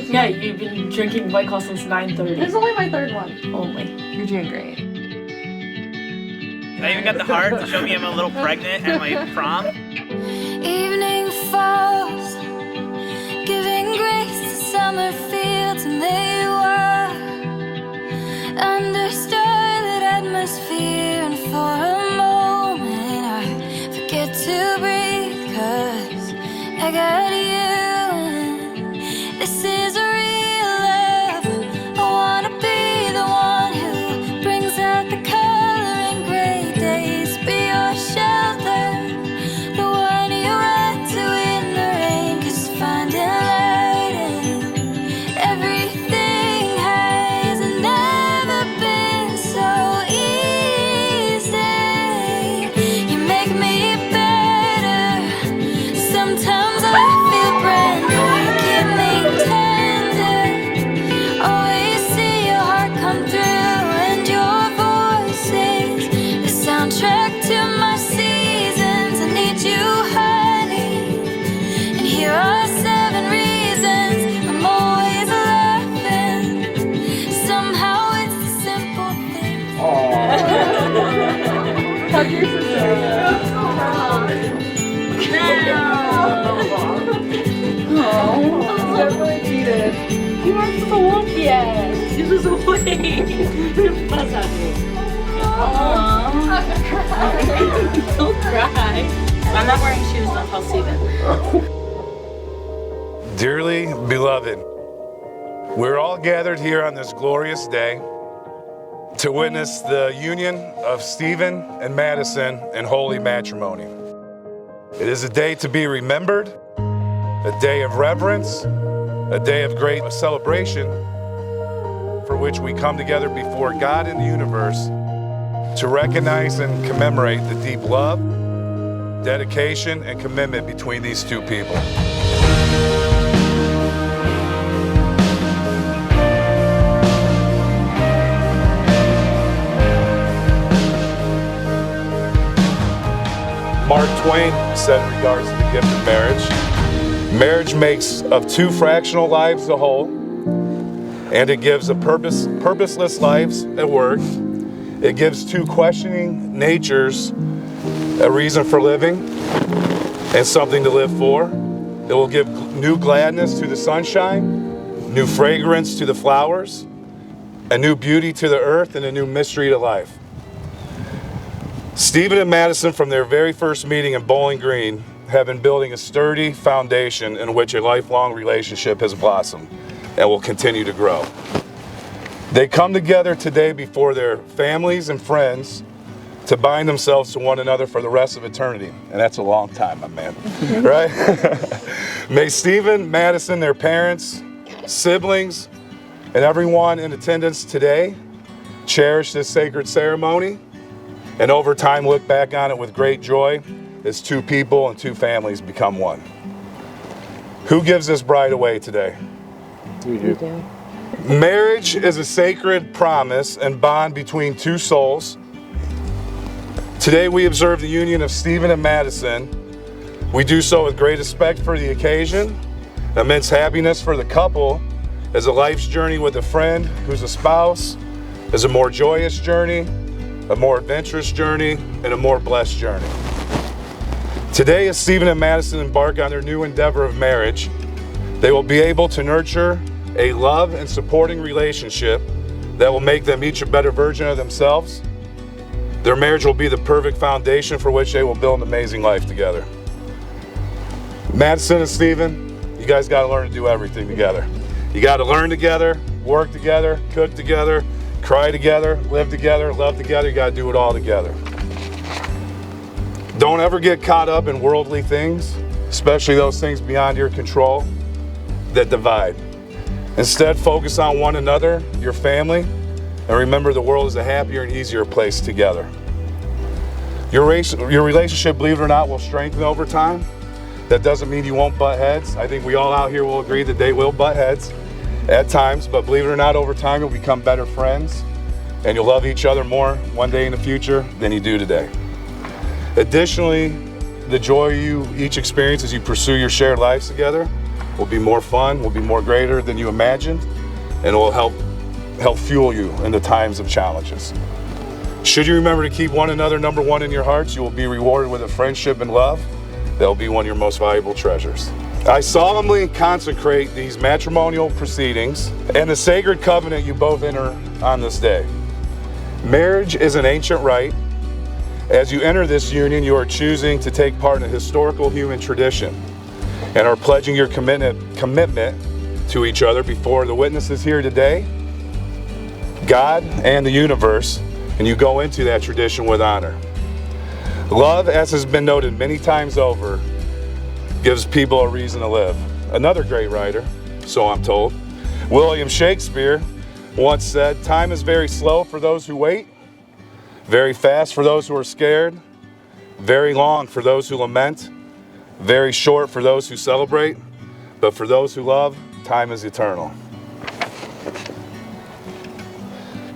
Yeah, you've been drinking White Claw since 9:30. This is only my third one. Only. You're doing great. I even got the heart to show me I'm a little pregnant at my prom. Evening falls, giving grace to summer fields, and they were under starlit atmosphere. And for a moment I forget to breathe, 'cause I got you. And this is a real love. I wanna be the one who brings out the color in gray days, be your shelter, the one you run to in the rain. 'Cause finding light in everything has never been so easy. You make me better. Sometimes I feel brand new. You keep me tender. Always see your heart come through, and your voice is the soundtrack to my seasons. I need you, honey, and here are 7 reasons I'm always laughing. Somehow it's the simple things. Hug your sister. Definitely cheated. You weren't supposed to look yet. You just wait. What's happening? Don't cry. I'm not wearing shoes, don't tell Steven. Dearly beloved, we're all gathered here on this glorious day to witness the union of Stephen and Madison in holy matrimony. It is a day to be remembered, a day of reverence, a day of great celebration, for which we come together before God and the universe to recognize and commemorate the deep love, dedication, and commitment between these two people. Mark Twain said in regards to the gift of marriage, marriage makes of 2 fractional lives a whole, and it gives a purposeless lives a work. It gives 2 questioning natures a reason for living and something to live for. It will give new gladness to the sunshine, new fragrance to the flowers, a new beauty to the earth, and a new mystery to life. Stephen and Madison, from their very first meeting in Bowling Green, have been building a sturdy foundation in which a lifelong relationship has blossomed and will continue to grow. They come together today before their families and friends to bind themselves to one another for the rest of eternity. And that's a long time, my man, right? May Stephen, Madison, their parents, siblings, and everyone in attendance today cherish this sacred ceremony, and over time look back on it with great joy as 2 people and 2 families become one. Who gives this bride away today? We do. Marriage is a sacred promise and bond between 2 souls. Today we observe the union of Stephen and Madison. We do so with great respect for the occasion, immense happiness for the couple, as a life's journey with a friend who's a spouse is a more joyous journey, a more adventurous journey, and a more blessed journey. Today, as Stephen and Madison embark on their new endeavor of marriage, they will be able to nurture a love and supporting relationship that will make them each a better version of themselves. Their marriage will be the perfect foundation for which they will build an amazing life together. Madison and Stephen, you guys got to learn to do everything together. You got to learn together, work together, cook together, cry together, live together, love together. You got to do it all together. Don't ever get caught up in worldly things, especially those things beyond your control that divide. Instead, focus on one another, your family, and remember the world is a happier and easier place together. Your relationship, believe it or not, will strengthen over time. That doesn't mean you won't butt heads. I think we all out here will agree that they will butt heads at times, but believe it or not, over time you'll become better friends, and you'll love each other more one day in the future than you do today. Additionally, the joy you each experience as you pursue your shared lives together will be more fun, will be more greater than you imagined, and will help fuel you in the times of challenges. Should you remember to keep one another number one in your hearts, you will be rewarded with a friendship and love that will be one of your most valuable treasures. I solemnly consecrate these matrimonial proceedings and the sacred covenant you both enter on this day. Marriage is an ancient rite. As you enter this union, you are choosing to take part in a historical human tradition and are pledging your commitment to each other before the witnesses here today, God and the universe, and you go into that tradition with honor. Love, as has been noted many times over, gives people a reason to live. Another great writer, so I'm told, William Shakespeare, once said, "Time is very slow for those who wait, very fast for those who are scared, very long for those who lament, very short for those who celebrate, but for those who love, time is eternal."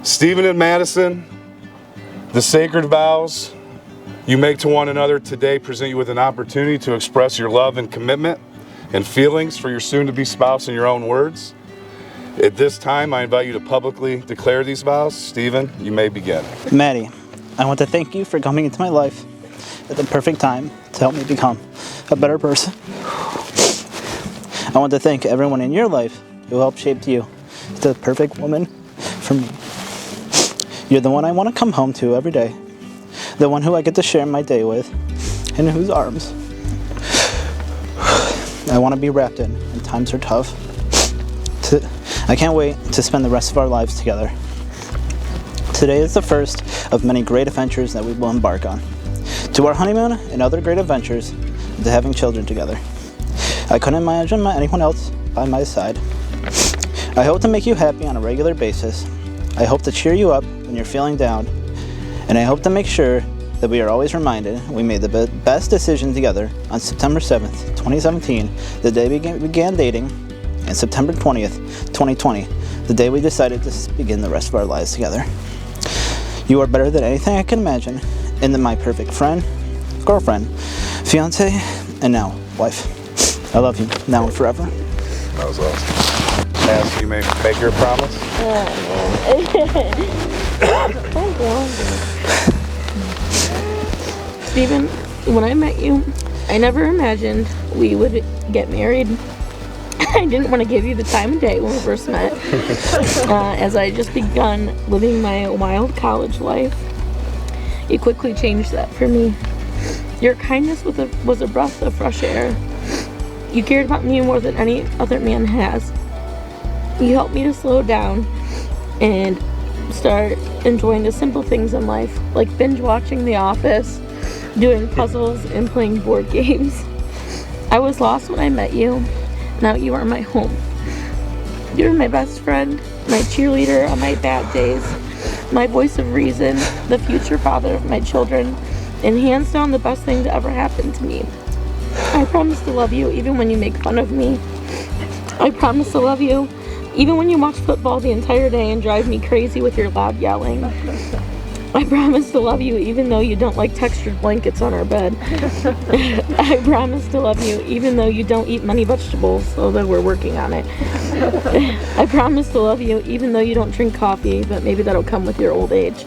Stephen and Madison, the sacred vows you make to one another today present you with an opportunity to express your love and commitment and feelings for your soon-to-be spouse in your own words. At this time, I invite you to publicly declare these vows. Stephen, you may begin. Maddie, I want to thank you for coming into my life at the perfect time to help me become a better person. I want to thank everyone in your life who helped shape you the perfect woman for me. You're the one I want to come home to every day, the one who I get to share my day with, and in whose arms I want to be wrapped in when times are tough. I can't wait to spend the rest of our lives together. Today is the first of many great adventures that we will embark on. To our honeymoon and other great adventures, and to having children together. I couldn't imagine anyone else by my side. I hope to make you happy on a regular basis. I hope to cheer you up when you're feeling down. And I hope to make sure that we are always reminded we made the best decision together on September 7th, 2017, the day we began dating, and September 20th, 2020, the day we decided to begin the rest of our lives together. You are better than anything I can imagine, and then my perfect friend, girlfriend, fiance, and now wife. I love you, now and forever. That was awesome. Mass, you may make your promise. Stephen, when I met you, I never imagined we would get married. I didn't want to give you the time of day when we first met, as I had just begun living my wild college life. You quickly changed that for me. Your kindness was a breath of fresh air. You cared about me more than any other man has. You helped me to slow down and start enjoying the simple things in life, like binge watching The Office, doing puzzles, and playing board games. I was lost when I met you. Now you are my home. You're my best friend, my cheerleader on my bad days, my voice of reason, the future father of my children, and hands down the best thing to ever happen to me. I promise to love you even when you make fun of me. I promise to love you even when you watch football the entire day and drive me crazy with your loud yelling. I promise to love you even though you don't like textured blankets on our bed. I promise to love you even though you don't eat many vegetables, although we're working on it. I promise to love you even though you don't drink coffee, but maybe that'll come with your old age.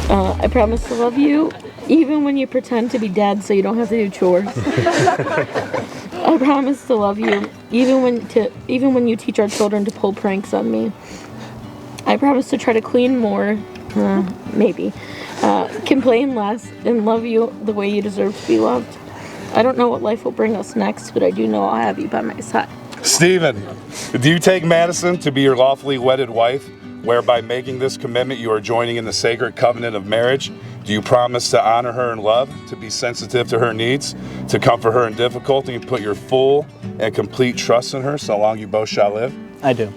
I promise to love you even when you pretend to be dead so you don't have to do chores. I promise to love you even when you teach our children to pull pranks on me. I promise to try to clean more, maybe, complain less, and love you the way you deserve to be loved. I don't know what life will bring us next, but I do know I'll have you by my side. Stephen, do you take Madison to be your lawfully wedded wife, whereby making this commitment you are joining in the sacred covenant of marriage? Do you promise to honor her in love, to be sensitive to her needs, to comfort her in difficulty, and put your full and complete trust in her so long you both shall live? I do.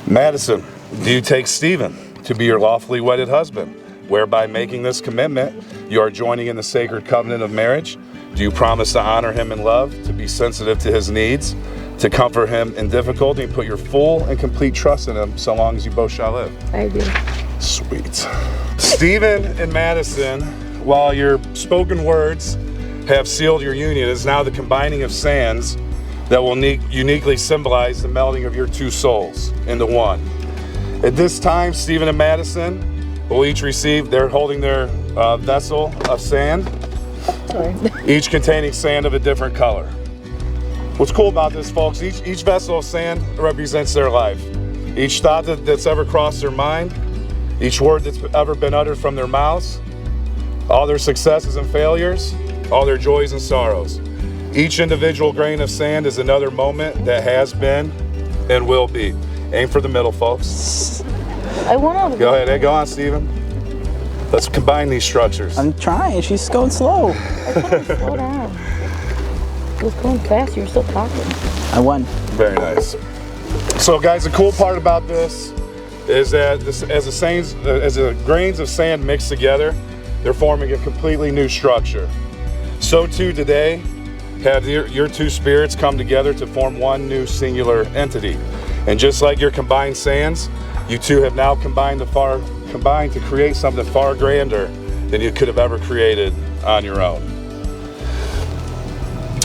Madison, do you take Stephen to be your lawfully wedded husband, whereby making this commitment you are joining in the sacred covenant of marriage? Do you promise to honor him in love, to be sensitive to his needs, to comfort him in difficulty, and put your full and complete trust in him so long as you both shall live? I do. Sweet. Stephen and Madison, while your spoken words have sealed your union, is now the combining of sands that will uniquely symbolize the melding of your two souls into one. At this time, Stephen and Madison will each receive, they're holding their vessel of sand, each containing sand of a different color. What's cool about this, folks, each vessel of sand represents their life. Each thought that's ever crossed their mind, each word that's ever been uttered from their mouths, all their successes and failures, all their joys and sorrows. Each individual grain of sand is another moment that has been and will be. Aim for the middle, folks. I want to. Go ahead, go on, Stephen. Let's combine these structures. I'm trying. She's going slow. Slow down. It was going fast. You were still talking. I won. Very nice. So, guys, the cool part about this is that as the grains of sand mix together, they're forming a completely new structure. So too today, have your two spirits come together to form one new singular entity. And just like your combined sands, you two have now combined to create something far grander than you could have ever created on your own.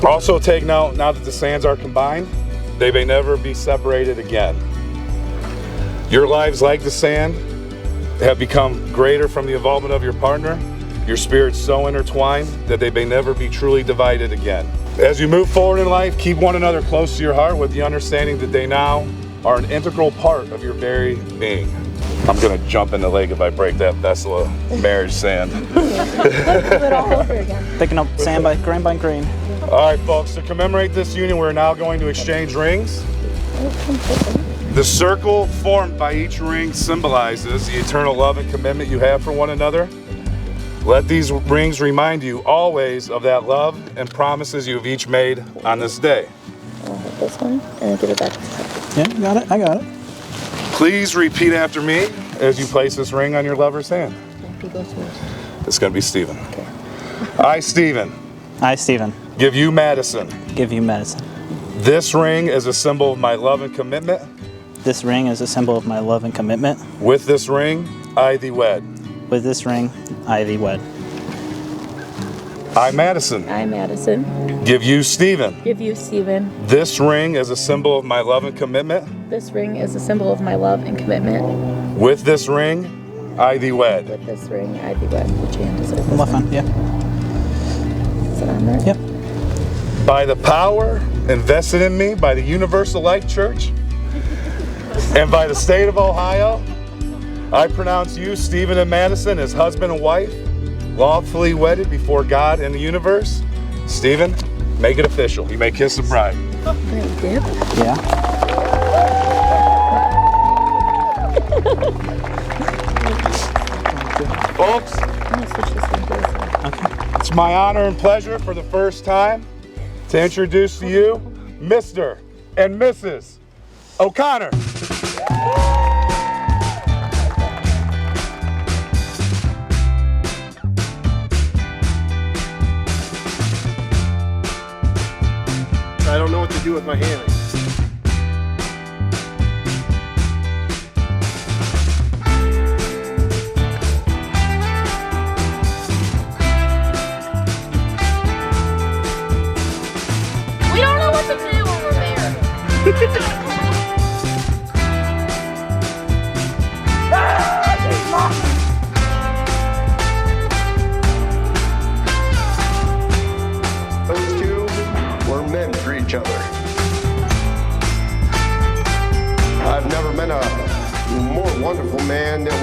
Also take note, now that the sands are combined, they may never be separated again. Your lives, like the sand, have become greater from the involvement of your partner. Your spirits so intertwined that they may never be truly divided again. As you move forward in life, keep one another close to your heart with the understanding that they now are an integral part of your very being. I'm gonna jump in the lake if I break that vessel of marriage sand. Picking up sand by grain. All right, folks, to commemorate this union, we're now going to exchange rings. The circle formed by each ring symbolizes the eternal love and commitment you have for one another. Let these rings remind you always of that love and promises you have each made on this day. I'll hit this one and give it back to the Yeah, got it. I got it. Please repeat after me as you place this ring on your lover's hand. He goes first. It's going to be Stephen. Okay. I, Stephen, I, Stephen, give you Madison. give you medicine. This ring is a symbol of my love and commitment. This ring is a symbol of my love and commitment. With this ring, I thee wed. With this ring, I thee wed. I, Madison, I, Madison, give you Stephen. give you Stephen. This ring is a symbol of my love and commitment. This ring is a symbol of my love and commitment. With this ring, I thee wed. With this ring, I be wed. Which hand is it? This Left one? hand, yeah. Is it on there? Yep. By the power invested in me by the Universal Life Church and by the state of Ohio, I pronounce you, Stephen and Madison, as husband and wife, lawfully wedded before God and the universe. Stephen, make it official. You may kiss the bride. Great dip. Yeah. Folks, I'm gonna switch this one to this one. Okay. it's my honor and pleasure for the first time to introduce to you Mr. and Mrs. O'Connor. I don't know what to do with my hand. We don't know what to do when we're there. Those two were meant for each other. I've never met a more wonderful man that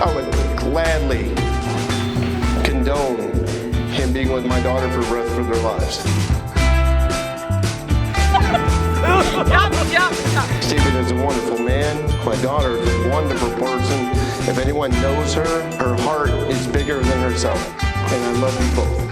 I would gladly condone him being with my daughter for the rest of their lives. Stephen is a wonderful man. My daughter is a wonderful person. If anyone knows her, her heart is bigger than herself. And I love you both.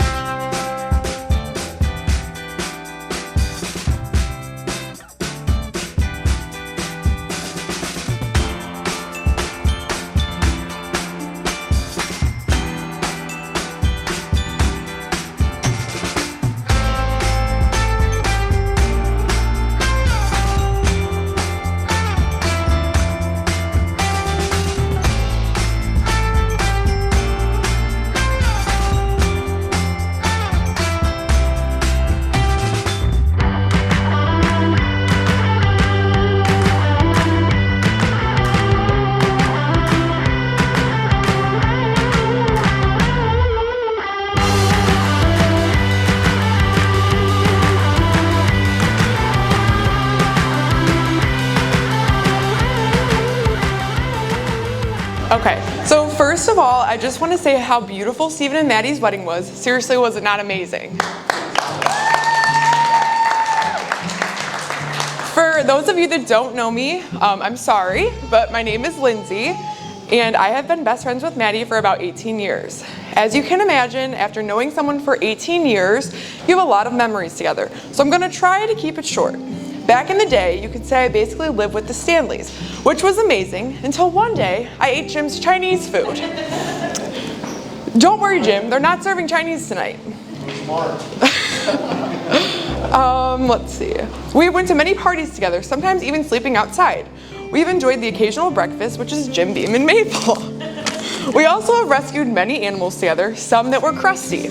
Okay, so first of all, I just want to say how beautiful Stephen and Maddie's wedding was. Seriously, was it not amazing? For those of you that don't know me, I'm sorry, but my name is Lindsay, and I have been best friends with Maddie for about 18 years. As you can imagine, after knowing someone for 18 years, you have a lot of memories together. So I'm gonna try to keep it short. Back in the day, you could say I basically lived with the Stanleys, which was amazing until one day I ate Jim's Chinese food. Don't worry, Jim, they're not serving Chinese tonight. Let's see. We went to many parties together, sometimes even sleeping outside. We've enjoyed the occasional breakfast, which is Jim Beam and Maple. We also have rescued many animals together, some that were crusty.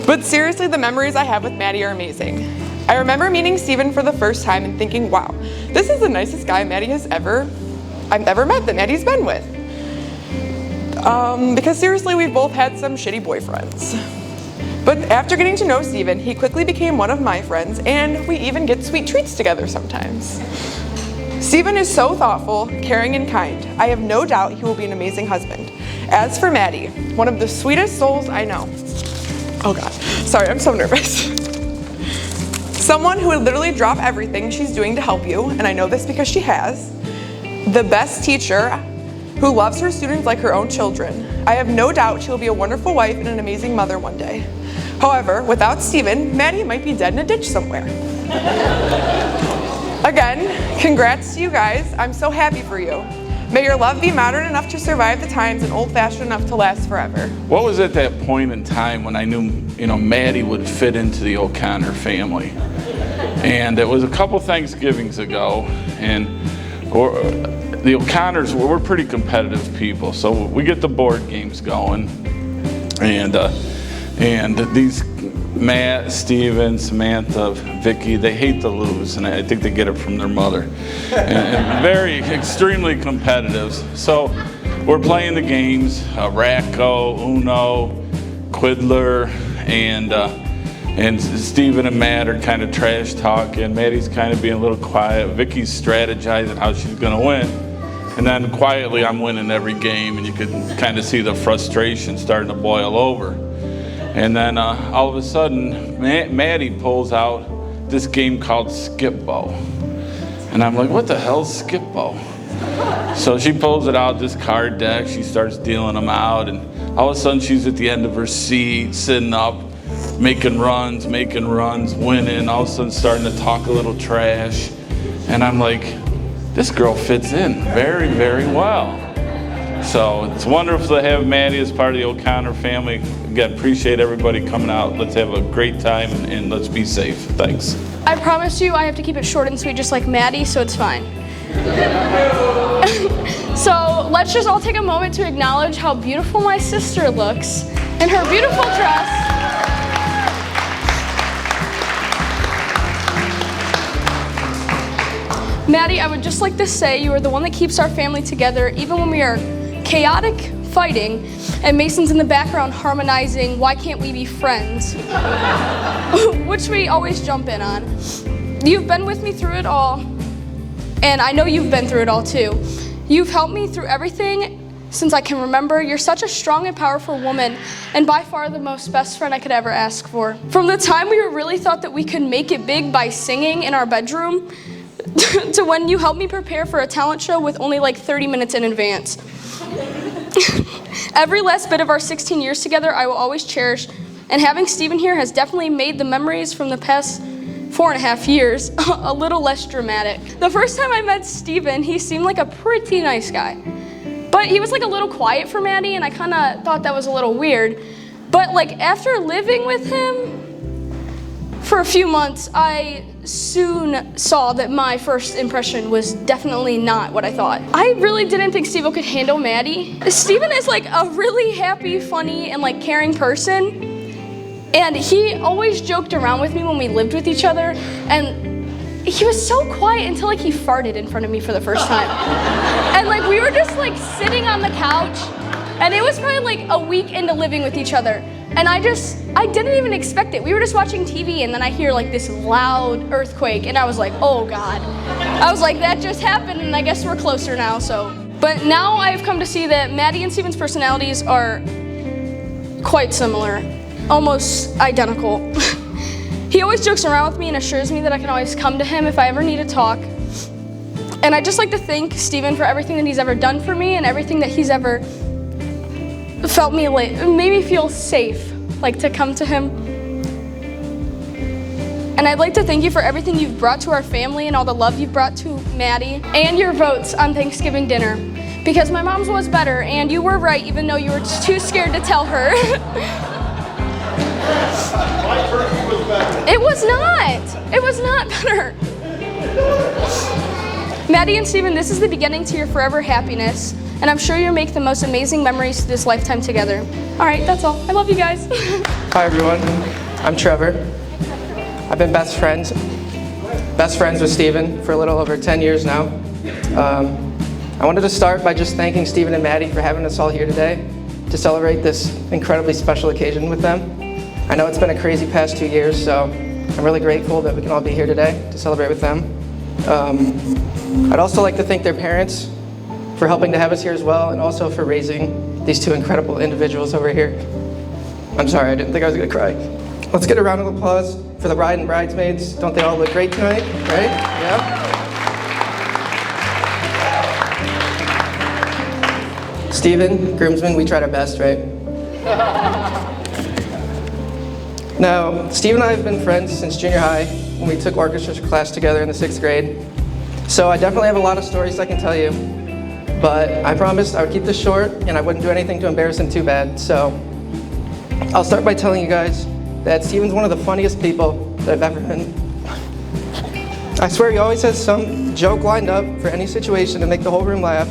But seriously, the memories I have with Maddie are amazing. I remember meeting Stephen for the first time and thinking, wow, this is the nicest guy Maddie I've ever met that Maddie's been with. Because seriously, we've both had some shitty boyfriends. But after getting to know Stephen, he quickly became one of my friends, and we even get sweet treats together sometimes. Stephen is so thoughtful, caring, and kind. I have no doubt he will be an amazing husband. As for Maddie, one of the sweetest souls I know. Oh God, sorry, I'm so nervous. Someone who would literally drop everything she's doing to help you, and I know this because she has. The best teacher who loves her students like her own children. I have no doubt she will be a wonderful wife and an amazing mother one day. However, without Stephen, Maddie might be dead in a ditch somewhere. Again, congrats to you guys. I'm so happy for you. May your love be modern enough to survive the times and old-fashioned enough to last forever. What was at that point in time when I knew, Maddie would fit into the O'Connor family? And it was a couple Thanksgivings ago, and the O'Connors, we're pretty competitive people, so we get the board games going, and these Matt, Steven, Samantha, Vicky, they hate to lose, and I think they get it from their mother. And very, extremely competitive. So we're playing the games, Racco, Uno, Quiddler, and Steven and Matt are kind of trash talking. Maddie's kind of being a little quiet. Vicky's strategizing how she's gonna win. And then quietly I'm winning every game, and you could kind of see the frustration starting to boil over. And then all of a sudden, Maddie pulls out this game called Skip-Bo. And I'm like, what the hell's Skip-Bo? So she pulls it out, this card deck, she starts dealing them out, and all of a sudden she's at the end of her seat, sitting up, making runs, winning, all of a sudden starting to talk a little trash. And I'm like, this girl fits in very, very well. So it's wonderful to have Maddie as part of the O'Connor family. Again, appreciate everybody coming out. Let's have a great time and let's be safe. Thanks. I promise you I have to keep it short and sweet just like Maddie, so it's fine. So let's just all take a moment to acknowledge how beautiful my sister looks in her beautiful dress. Maddie, I would just like to say you are the one that keeps our family together even when we are chaotic fighting and Mason's in the background harmonizing "Why Can't We Be Friends?" which we always jump in on. You've been with me through it all, and I know you've been through it all too. You've helped me through everything since I can remember. You're such a strong and powerful woman, and by far the most best friend I could ever ask for. From the time we really thought that we could make it big by singing in our bedroom to when you helped me prepare for a talent show with only like 30 minutes in advance. Every last bit of our 16 years together I will always cherish, and having Stephen here has definitely made the memories from the past 4.5 years a little less dramatic. The first time I met Stephen, he seemed like a pretty nice guy, but he was like a little quiet for Maddie, and I kind of thought that was a little weird. But like after living with him for a few months, I soon saw that my first impression was definitely not what I thought. I really didn't think Steve could handle Maddie. Steven is like a really happy, funny, and like caring person. And he always joked around with me when we lived with each other. And he was so quiet until like he farted in front of me for the first time. And like we were just like sitting on the couch, and it was probably like a week into living with each other. And I didn't even expect it. We were just watching TV, and then I hear like this loud earthquake, and I was like, oh God. I was like, that just happened, and I guess we're closer now, so. But now I've come to see that Madi and Steven's personalities are quite similar, almost identical. He always jokes around with me and assures me that I can always come to him if I ever need to talk. And I'd just like to thank Steven for everything that he's ever done for me and everything that he's ever made me feel safe, like to come to him. And I'd like to thank you for everything you've brought to our family and all the love you've brought to Madi and your votes on Thanksgiving dinner. Because my mom's was better and you were right even though you were too scared to tell her. It was not. It was not better. Madi and Steven, this is the beginning to your forever happiness, and I'm sure you'll make the most amazing memories to this lifetime together. All right, that's all. I love you guys. Hi everyone, I'm Trevor. I've been best friends with Steven for a little over 10 years now. I wanted to start by just thanking Steven and Madi for having us all here today to celebrate this incredibly special occasion with them. I know it's been a crazy past 2 years, so I'm really grateful that we can all be here today to celebrate with them. I'd also like to thank their parents for helping to have us here as well, and also for raising these two incredible individuals over here. I'm sorry, I didn't think I was gonna cry. Let's get a round of applause for the bride and bridesmaids. Don't they all look great tonight, right? Yeah. Steven, groomsmen, we tried our best, right? Now, Steve and I have been friends since junior high when we took orchestra class together in the 6th grade. So I definitely have a lot of stories I can tell you, but I promised I would keep this short and I wouldn't do anything to embarrass him too bad. So I'll start by telling you guys that Steven's one of the funniest people that I've ever met. I swear he always has some joke lined up for any situation to make the whole room laugh.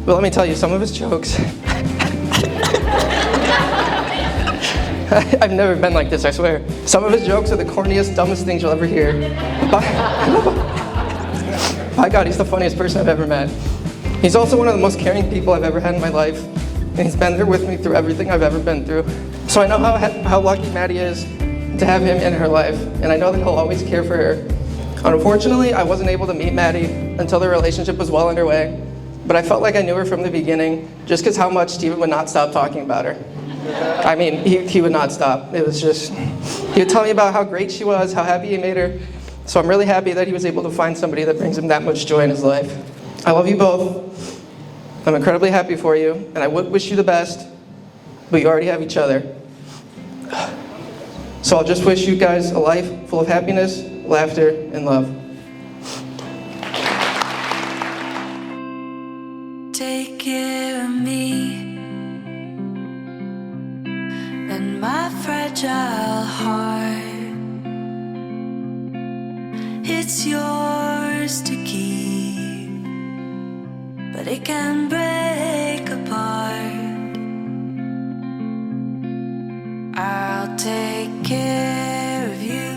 But let me tell you, some of his jokes, I've never been like this, I swear. Some of his jokes are the corniest, dumbest things you'll ever hear. By God, he's the funniest person I've ever met. He's also one of the most caring people I've ever had in my life, and he's been there with me through everything I've ever been through. So I know how lucky Madi is to have him in her life, and I know that he'll always care for her. Unfortunately, I wasn't able to meet Madi until their relationship was well underway, but I felt like I knew her from the beginning, just because how much Steven would not stop talking about her. I mean, he would not stop. It was just, he would tell me about how great she was, how happy he made her. So I'm really happy that he was able to find somebody that brings him that much joy in his life. I love you both. I'm incredibly happy for you, and I would wish you the best, but you already have each other. So I'll just wish you guys a life full of happiness, laughter, and love. Take care of me and my fragile heart. It's yours to keep, but it can break apart. I'll take care of you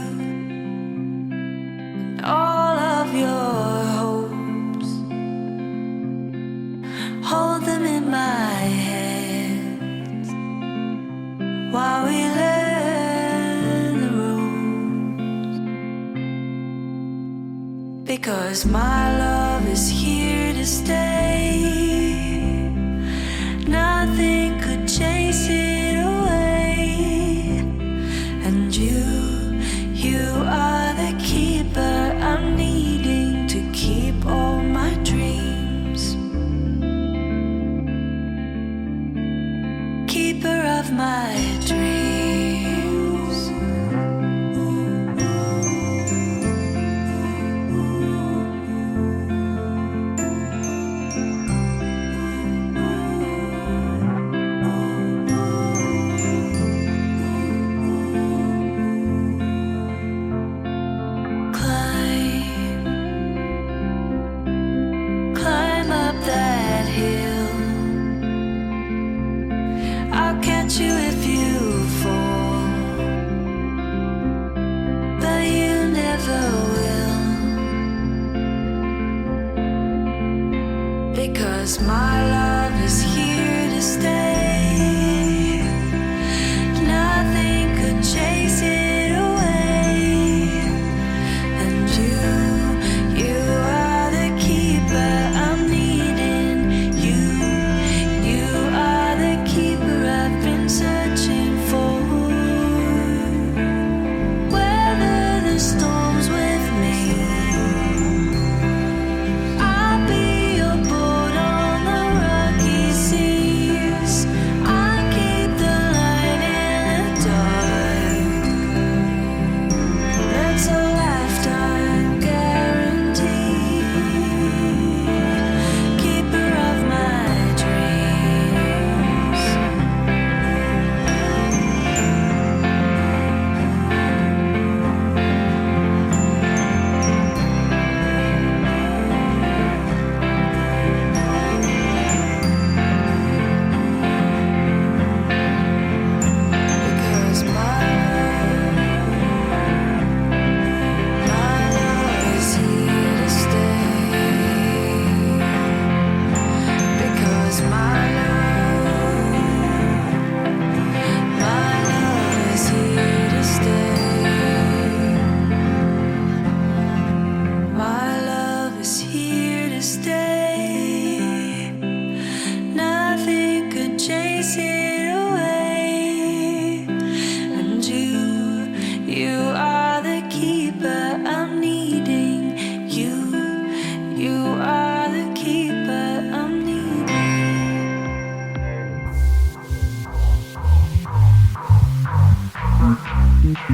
and all of your hopes. Hold them in my hands while we learn the ropes. Because my love is here to stay. Nothing could chase it away. And you are the keeper I'm needing to keep all my dreams. Keeper of my dreams. Climb up that hill. I'll catch you if you fall, but you never will. Because my love is here to stay. Nothing could chase it away. And you are the keeper I'm needing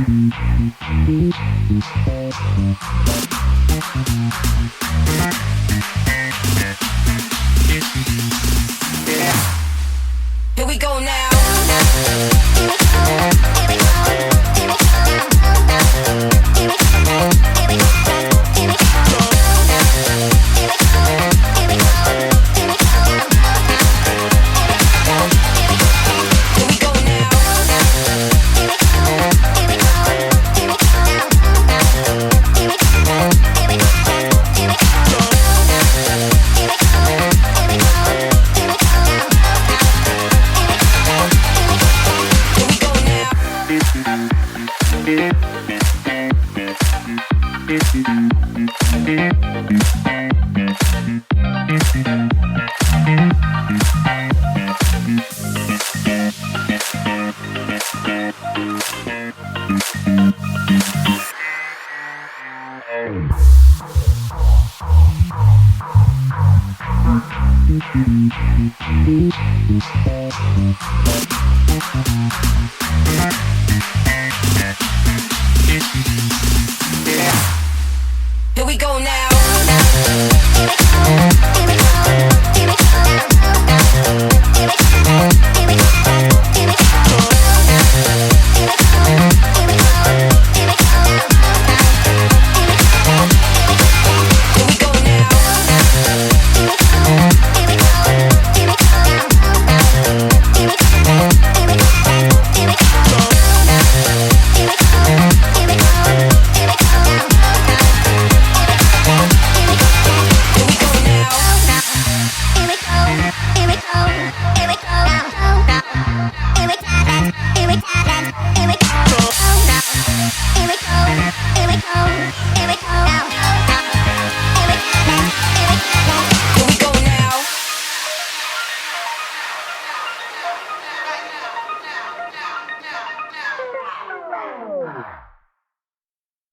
Here we go now. Here we go now.